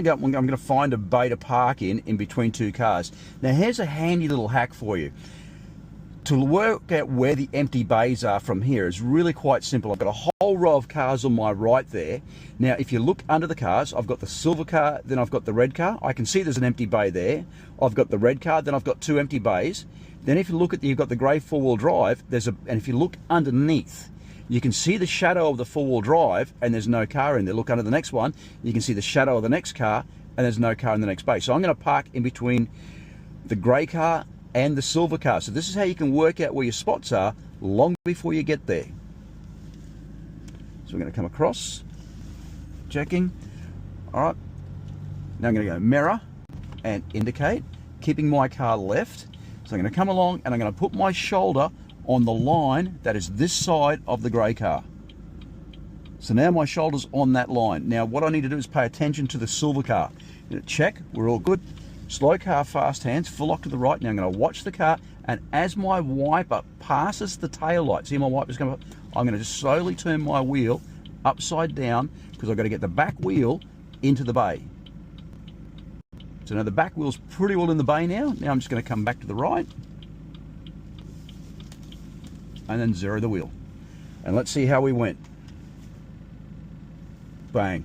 I'm going to find a bay to park in between two cars. Now here's a handy little hack for you. To work out where the empty bays are from here is really quite simple. I've got a whole row of cars on my right there. Now if you look under the cars, I've got the silver car, then I've got the red car. I can see there's an empty bay there. I've got the red car, then I've got two empty bays. Then if you look at you've got the grey four-wheel drive, and if you look underneath, you can see the shadow of the four-wheel drive and there's no car in there. Look under the next one, you can see the shadow of the next car and there's no car in the next bay. So I'm going to park in between the grey car and the silver car. So this is how you can work out where your spots are long before you get there. So we're going to come across, checking. All right, now I'm going to go mirror and indicate, keeping my car left. So I'm going to come along and I'm going to put my shoulder on the line that is this side of the grey car. So now my shoulder's on that line. Now what I need to do is pay attention to the silver car. Check, we're all good. Slow car, fast hands, full lock to the right. Now I'm going to watch the car, and as my wiper passes the tail light, see my wiper's going to, I'm going to just slowly turn my wheel upside down because I've got to get the back wheel into the bay. So now the back wheel's pretty well in the bay now. Now I'm just going to come back to the right and then zero the wheel. And let's see how we went. Bang.